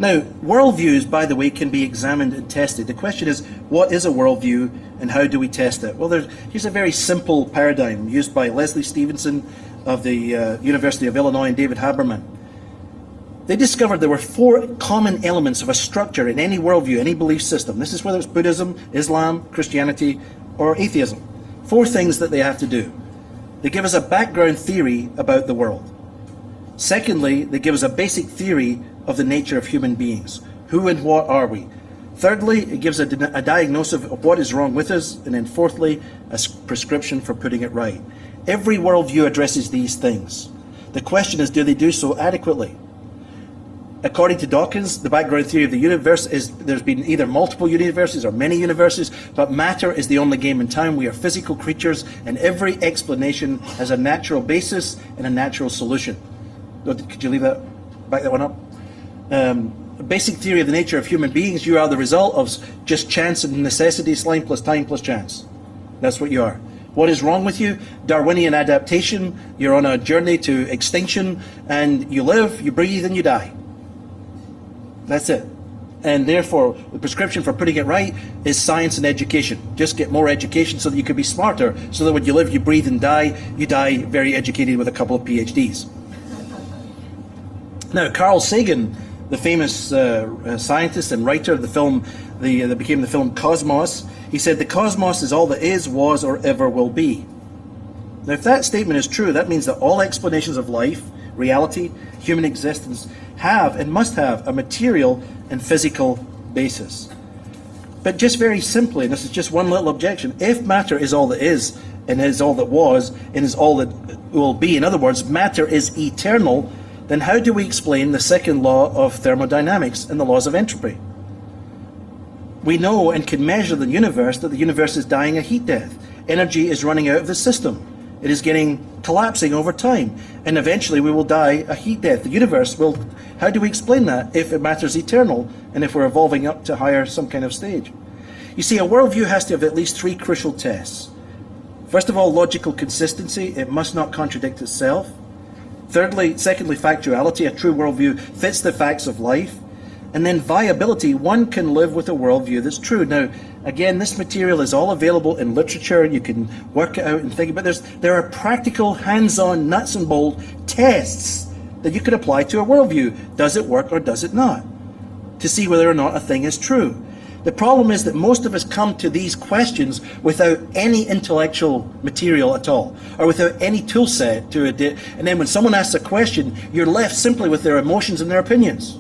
Now, worldviews, by the way, can be examined and tested. The question is, what is a worldview and how do we test it? Well, here's a very simple paradigm used by Leslie Stevenson of the University of Illinois and David Haberman. They discovered there were 4 common elements of a structure in any worldview, any belief system. This is whether it's Buddhism, Islam, Christianity, or atheism. 4 things that they have to do. They give us a background theory about the world. Secondly, they give us a basic theory of the nature of human beings. Who and what are we? Thirdly, it gives a diagnosis of what is wrong with us. And then fourthly, a prescription for putting it right. Every worldview addresses these things. The question is, do they do so adequately? According to Dawkins, the background theory of the universe is there's been either multiple universes or many universes, but matter is the only game in town. We are physical creatures, and every explanation has a natural basis and a natural solution. Could you leave that, back that one up? A basic theory of the nature of human beings, you are the result of just chance and necessity, slime plus time plus chance. That's what you are. What is wrong with you? Darwinian adaptation. You're on a journey to extinction, and you live, you breathe, and you die. That's it. And therefore, the prescription for putting it right is science and education. Just get more education so that you can be smarter, so that when you live, you breathe and die, you die very educated with a couple of PhDs. Now, Carl Sagan, the famous scientist and writer of the film, that became the film Cosmos, he said, the cosmos is all that is, was, or ever will be. Now, if that statement is true, that means that all explanations of life, reality, human existence have and must have a material and physical basis. But just very simply, and this is just one little objection, if matter is all that is, and is all that was, and is all that will be, in other words, matter is eternal, then how do we explain the second law of thermodynamics and the laws of entropy? We know and can measure the universe, that the universe is dying a heat death. Energy is running out of the system. It is collapsing over time, and eventually we will die a heat death. The universe will, how do we explain that if it matters eternal, and if we're evolving up to higher some kind of stage? You see, a worldview has to have at least 3 crucial tests. First of all, logical consistency. It must not contradict itself. Secondly, factuality. A true worldview fits the facts of life. And then viability. One can live with a worldview that's true. Now, again, this material is all available in literature. You can work it out and think about this. There are practical, hands-on, nuts and bolts tests that you can apply to a worldview. Does it work or does it not? To see whether or not a thing is true. The problem is that most of us come to these questions without any intellectual material at all, or without any tool set to it. And then when someone asks a question, you're left simply with their emotions and their opinions.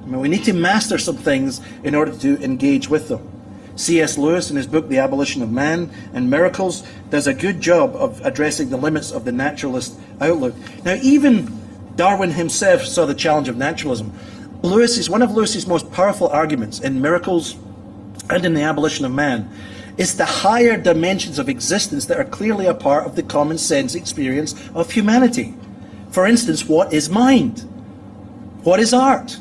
I mean, we need to master some things in order to engage with them. C.S. Lewis, in his book The Abolition of Man and Miracles, does a good job of addressing the limits of the naturalist outlook. Now, even Darwin himself saw the challenge of naturalism. One of Lewis's most powerful arguments in Miracles and in The Abolition of Man is the higher dimensions of existence that are clearly a part of the common sense experience of humanity. For instance, what is mind? What is art?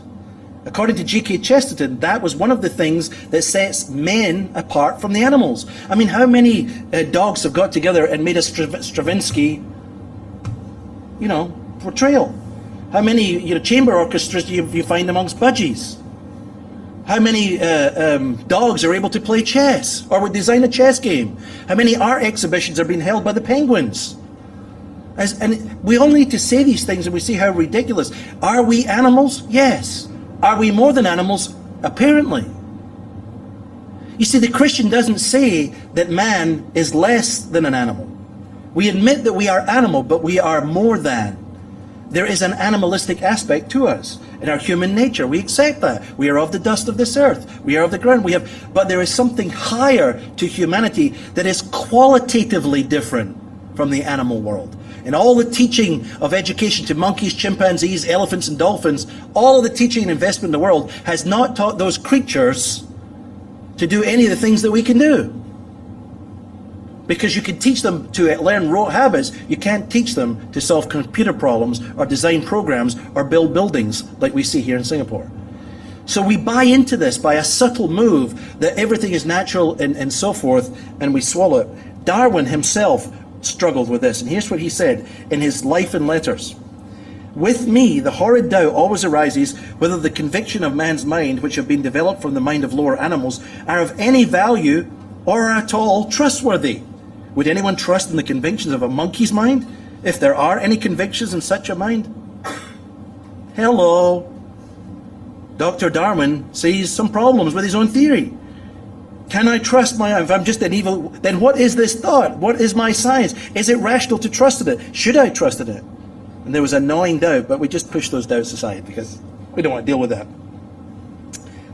According to G.K. Chesterton, that was one of the things that sets men apart from the animals. I mean, how many dogs have got together and made a Stravinsky, portrayal? How many chamber orchestras do you find amongst budgies? How many dogs are able to play chess or would design a chess game? How many art exhibitions are being held by the penguins? And we all need to say these things and we see how ridiculous. Are we animals? Yes. Are we more than animals? Apparently. You see, the Christian doesn't say that man is less than an animal. We admit that we are animal, but we are more than. There is an animalistic aspect to us in our human nature. We accept that. We are of the dust of this earth. We are of the ground. But there is something higher to humanity that is qualitatively different from the animal world. And all the teaching of education to monkeys, chimpanzees, elephants, and dolphins, all of the teaching and investment in the world has not taught those creatures to do any of the things that we can do. Because you can teach them to learn rote habits, you can't teach them to solve computer problems or design programs or build buildings like we see here in Singapore. So we buy into this by a subtle move that everything is natural and so forth, and we swallow it. Darwin himself struggled with this, and here's what he said in his Life and Letters. With me, the horrid doubt always arises whether the conviction of man's mind, which have been developed from the mind of lower animals, are of any value or are at all trustworthy. Would anyone trust in the convictions of a monkey's mind, if there are any convictions in such a mind? Hello. Dr. Darwin sees some problems with his own theory. Can I trust if I'm just an evil, then what is this thought? What is my science? Is it rational to trust in it? Should I trust in it? And there was a gnawing doubt, but we just pushed those doubts aside because we don't want to deal with that.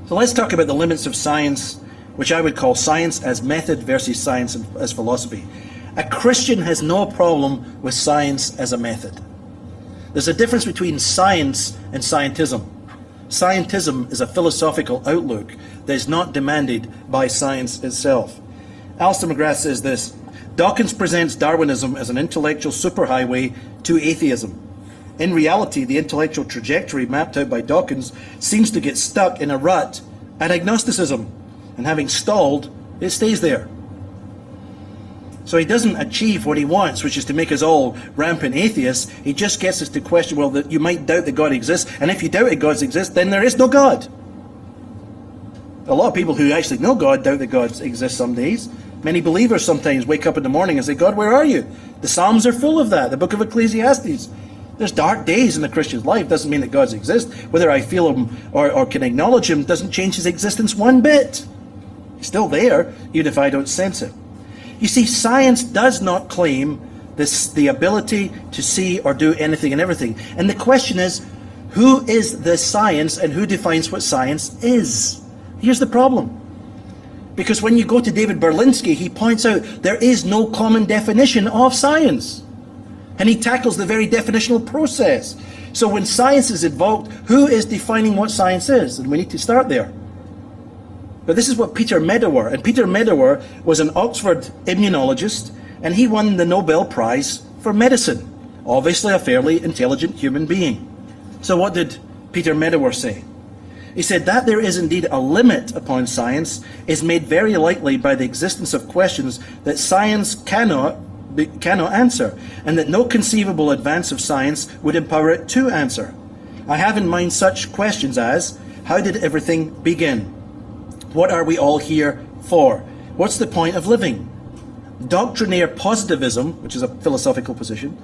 So let's talk about the limits of science, which I would call science as method versus science as philosophy. A Christian has no problem with science as a method. There's a difference between science and scientism. Scientism is a philosophical outlook that is not demanded by science itself. Alistair McGrath says this: Dawkins presents Darwinism as an intellectual superhighway to atheism. In reality, the intellectual trajectory mapped out by Dawkins seems to get stuck in a rut at agnosticism, and having stalled, it stays there. So he doesn't achieve what he wants, which is to make us all rampant atheists. He just gets us to question, well, that you might doubt that God exists, and if you doubt that God exists, then there is no God. A lot of people who actually know God doubt that God exists some days. Many believers sometimes wake up in the morning and say, God, where are you? The Psalms are full of that. The book of Ecclesiastes. There's dark days in the Christian's life. Doesn't mean that God exists. Whether I feel him or can acknowledge him doesn't change his existence one bit. He's still there, even if I don't sense it. You see, science does not claim the ability to see or do anything and everything. And the question is, who is the science and who defines what science is? Here's the problem. Because when you go to David Berlinski, he points out there is no common definition of science. And he tackles the very definitional process. So when science is invoked, who is defining what science is? And we need to start there. But this is what Peter Medawar, and Peter Medawar was an Oxford immunologist, and he won the Nobel Prize for medicine. Obviously a fairly intelligent human being. So what did Peter Medawar say? He said that there is indeed a limit upon science is made very likely by the existence of questions that science cannot answer, and that no conceivable advance of science would empower it to answer. I have in mind such questions as, how did everything begin? What are we all here for? What's the point of living? Doctrinaire positivism, which is a philosophical position,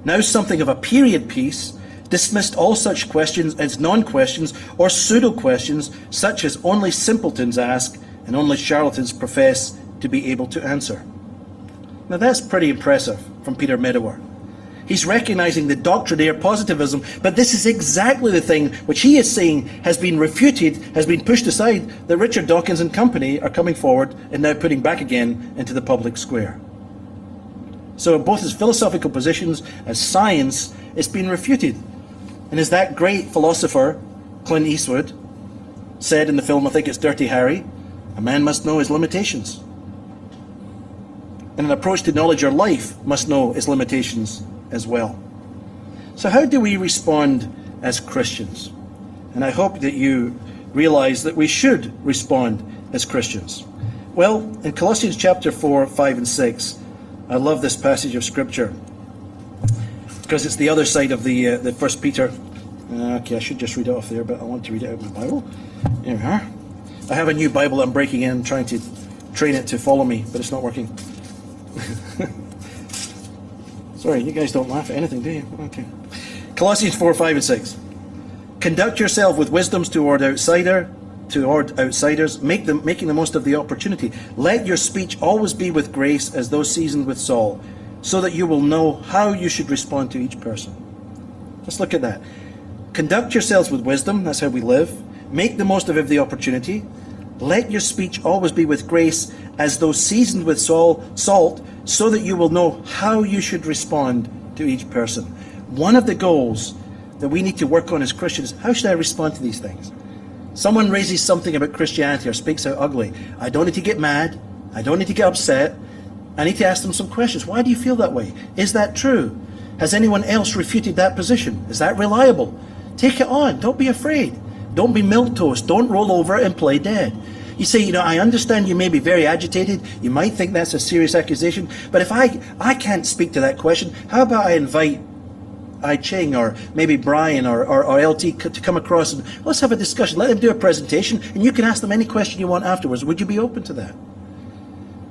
now something of a period piece, dismissed all such questions as non-questions or pseudo-questions such as only simpletons ask and only charlatans profess to be able to answer. Now that's pretty impressive from Peter Medawar. He's recognizing the doctrinaire positivism, but this is exactly the thing which he is saying has been refuted, has been pushed aside, that Richard Dawkins and company are coming forward and now putting back again into the public square. So both his philosophical positions as science, it's been refuted. And as that great philosopher, Clint Eastwood, said in the film, I think it's Dirty Harry, a man must know his limitations. And an approach to knowledge or life must know its limitations as well. So how do we respond as Christians? And I hope that you realize that we should respond as Christians. Well, in Colossians chapter 4, 5 and 6, I love this passage of Scripture because it's the other side of the 1 Peter. Okay, I should just read it off there, but I want to read it out of my Bible. Here we are. I have a new Bible I'm breaking in, trying to train it to follow me, but it's not working. Sorry, you guys don't laugh at anything, do you? Okay. Colossians 4, 5 and 6. Conduct yourself with wisdom toward outsiders, making the most of the opportunity. Let your speech always be with grace, as though seasoned with salt, so that you will know how you should respond to each person. Let's look at that. Conduct yourselves with wisdom, that's how we live. Make the most of every opportunity. Let your speech always be with grace, as though seasoned with salt, so that you will know how you should respond to each person. One of the goals that we need to work on as Christians, how should I respond to these things? Someone raises something about Christianity or speaks out ugly. I don't need to get mad. I don't need to get upset. I need to ask them some questions. Why do you feel that way? Is that true? Has anyone else refuted that position? Is that reliable? Take it on. Don't be afraid. Don't be milquetoast. Don't roll over and play dead. You say, I understand you may be very agitated. You might think that's a serious accusation. But if I can't speak to that question, how about I invite I Ching or maybe Brian or LT to come across and let's have a discussion. Let them do a presentation and you can ask them any question you want afterwards. Would you be open to that?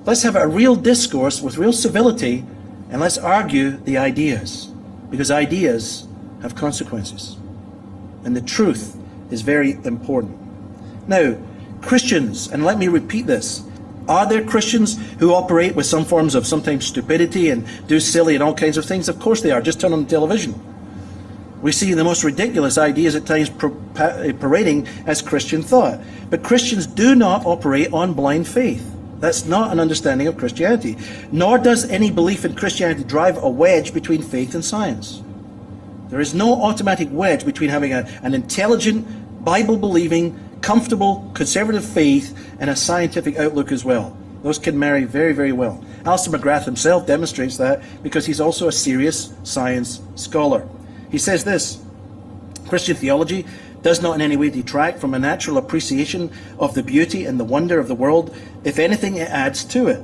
Let's have a real discourse with real civility and let's argue the ideas, because ideas have consequences. And the truth is very important. Now, Christians, and let me repeat this, are there Christians who operate with some forms of sometimes stupidity and do silly and all kinds of things? Of course they are. Just turn on the television. We see the most ridiculous ideas at times parading as Christian thought. But Christians do not operate on blind faith. That's not an understanding of Christianity. Nor does any belief in Christianity drive a wedge between faith and science. There is no automatic wedge between having an intelligent, Bible-believing, comfortable, conservative faith and a scientific outlook as well. Those can marry very, very well. Alistair McGrath himself demonstrates that because he's also a serious science scholar. He says this: Christian theology does not in any way detract from a natural appreciation of the beauty and the wonder of the world. If anything, it adds to it.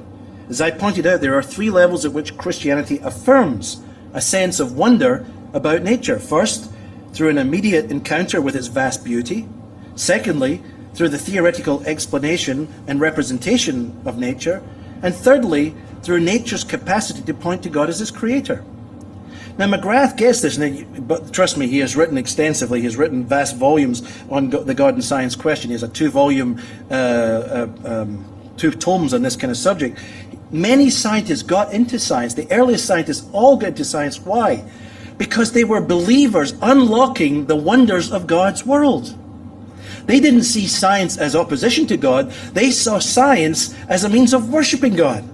As I pointed out, there are three levels at which Christianity affirms a sense of wonder about nature. First, through an immediate encounter with its vast beauty. Secondly, through the theoretical explanation and representation of nature. And thirdly, through nature's capacity to point to God as its creator. Now, McGrath gets this, but trust me, he has written extensively. He has written vast volumes on the God and science question. He has a two-volume, two tomes on this kind of subject. Many scientists got into science. The earliest scientists all got into science. Why? Because they were believers unlocking the wonders of God's world. They didn't see science as opposition to God. They saw science as a means of worshiping God.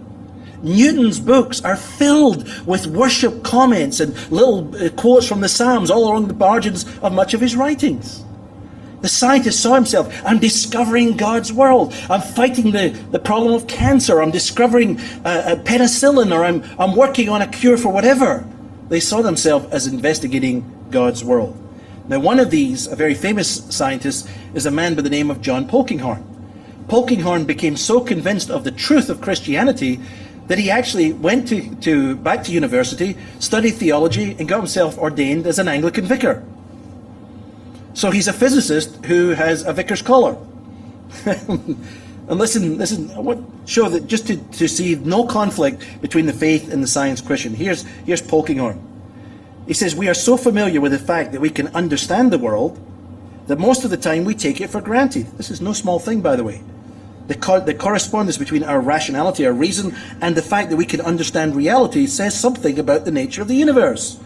Newton's books are filled with worship comments and little quotes from the Psalms all along the margins of much of his writings. The scientist saw himself, I'm discovering God's world. I'm fighting the problem of cancer. I'm discovering penicillin, or I'm working on a cure for whatever. They saw themselves as investigating God's world. Now, one of these, a very famous scientist, is a man by the name of John Polkinghorne. Polkinghorne became so convinced of the truth of Christianity that he actually went back to university, studied theology, and got himself ordained as an Anglican vicar. So he's a physicist who has a vicar's collar. And listen, I want to show that just to see no conflict between the faith and the science Christian. Here's Polkinghorne. He says, we are so familiar with the fact that we can understand the world that most of the time we take it for granted. This is no small thing, by the way. The correspondence between our rationality, our reason, and the fact that we can understand reality says something about the nature of the universe.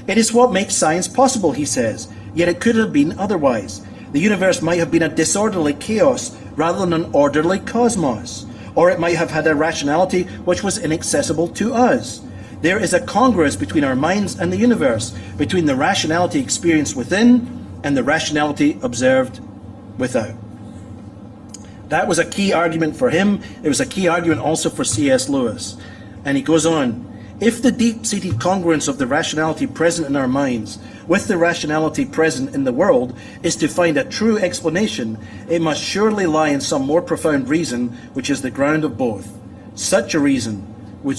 It is what makes science possible, he says, yet it could have been otherwise. The universe might have been a disorderly chaos rather than an orderly cosmos, or it might have had a rationality which was inaccessible to us. There is a congruence between our minds and the universe, between the rationality experienced within and the rationality observed without. That was a key argument for him. It was a key argument also for C.S. Lewis. And he goes on, if the deep-seated congruence of the rationality present in our minds with the rationality present in the world is to find a true explanation, it must surely lie in some more profound reason which is the ground of both. Such a reason would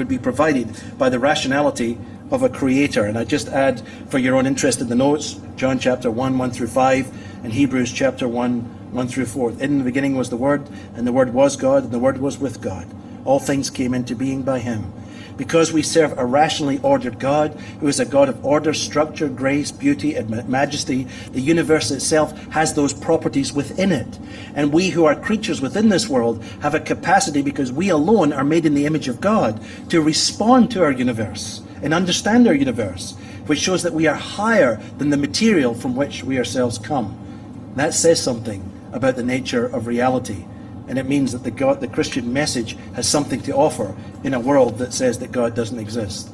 be provided by the rationality of a creator. And I just add, for your own interest in the notes, John chapter 1, 1 through 5, and Hebrews chapter 1, 1 through 4. In the beginning was the Word, and the Word was God, and the Word was with God. All things came into being by him. Because we serve a rationally ordered God, who is a God of order, structure, grace, beauty, and majesty, the universe itself has those properties within it. And we who are creatures within this world have a capacity, because we alone are made in the image of God, to respond to our universe and understand our universe, which shows that we are higher than the material from which we ourselves come. That says something about the nature of reality. And it means that the Christian message has something to offer in a world that says that God doesn't exist.